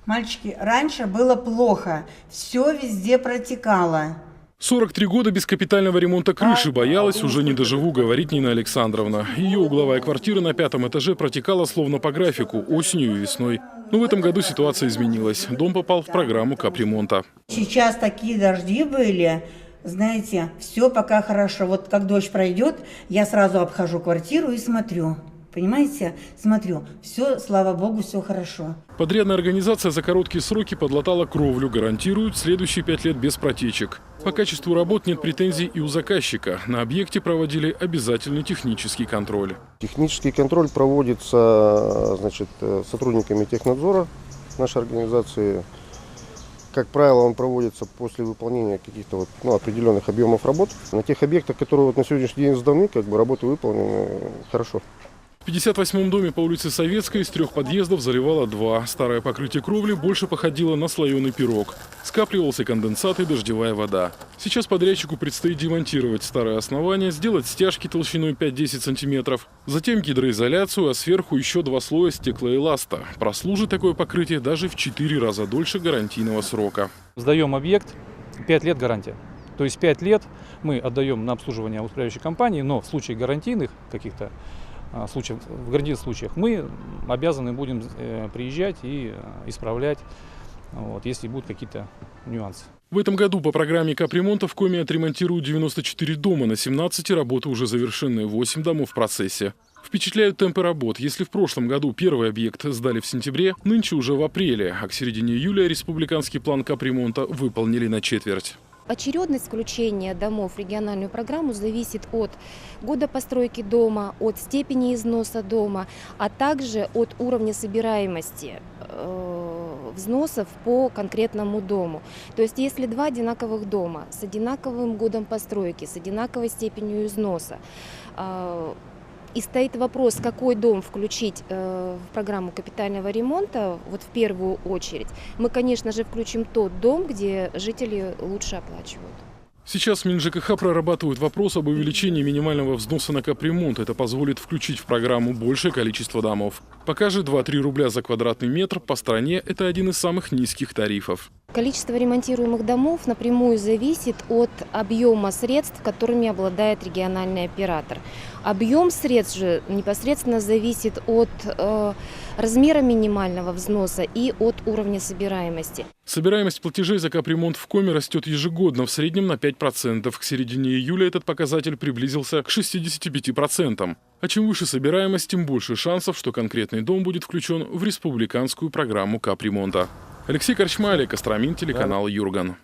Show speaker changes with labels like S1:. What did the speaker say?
S1: Мальчики, раньше было плохо, все везде протекало.
S2: 43 года без капитального ремонта крыши. Боялась, уже не доживу, говорит Нина Александровна. Ее угловая квартира на 5-м этаже протекала словно по графику, осенью и весной. Но в этом году ситуация изменилась. Дом попал в программу капремонта.
S1: Сейчас такие дожди были, знаете, все пока хорошо. Вот как дождь пройдет, я сразу обхожу квартиру и смотрю. Понимаете? Смотрю, все, слава богу, все хорошо.
S2: Подрядная организация за короткие сроки подлатала кровлю, гарантирует следующие 5 лет без протечек. По качеству работ нет претензий и у заказчика. На объекте проводили обязательный технический контроль.
S3: Технический контроль проводится, значит, сотрудниками технадзора нашей организации. Как правило, он проводится после выполнения каких-то определенных объемов работ. На тех объектах, которые на сегодняшний день сданы, работы выполнены хорошо.
S2: В 58-м доме по улице Советской из 3 подъездов заливало 2. Старое покрытие кровли больше походило на слоеный пирог. Скапливался конденсат и дождевая вода. Сейчас подрядчику предстоит демонтировать старое основание, сделать стяжки толщиной 5-10 сантиметров, затем гидроизоляцию, а сверху еще 2 слоя стеклоэласта. Прослужит такое покрытие даже в 4 раза дольше гарантийного срока.
S4: Сдаем объект, 5 лет гарантия. То есть 5 лет мы отдаем на обслуживание управляющей компании, но в случае гарантийных каких-то случаев, в гарантийных случаях мы обязаны будем приезжать и исправлять, если будут какие-то нюансы.
S2: В этом году по программе капремонта в Коми отремонтируют 94 дома, на 17 работы уже завершены, 8 домов в процессе. Впечатляют темпы работ. Если в прошлом году первый объект сдали в сентябре, нынче уже в апреле, а к середине июля республиканский план капремонта выполнили на четверть.
S5: Очередность включения домов в региональную программу зависит от года постройки дома, от степени износа дома, а также от уровня собираемости взносов по конкретному дому. То есть если 2 одинаковых дома с одинаковым годом постройки, с одинаковой степенью износа, и стоит вопрос, какой дом включить в программу капитального ремонта, в первую очередь, мы, конечно же, включим тот дом, где жители лучше оплачивают.
S2: Сейчас МинЖКХ прорабатывает вопрос об увеличении минимального взноса на капремонт. Это позволит включить в программу большее количество домов. Пока же 2-3 рубля за квадратный метр по стране – это один из самых низких тарифов.
S5: Количество ремонтируемых домов напрямую зависит от объема средств, которыми обладает региональный оператор. Объем средств же непосредственно зависит от размера минимального взноса и от уровня собираемости.
S2: Собираемость платежей за капремонт в Коми растет ежегодно, в среднем на 5%. К середине июля этот показатель приблизился к 65%. А чем выше собираемость, тем больше шансов, что конкретный дом будет включен в республиканскую программу капремонта. Алексей Корчма, Олег Костромин, телеканал Юрган.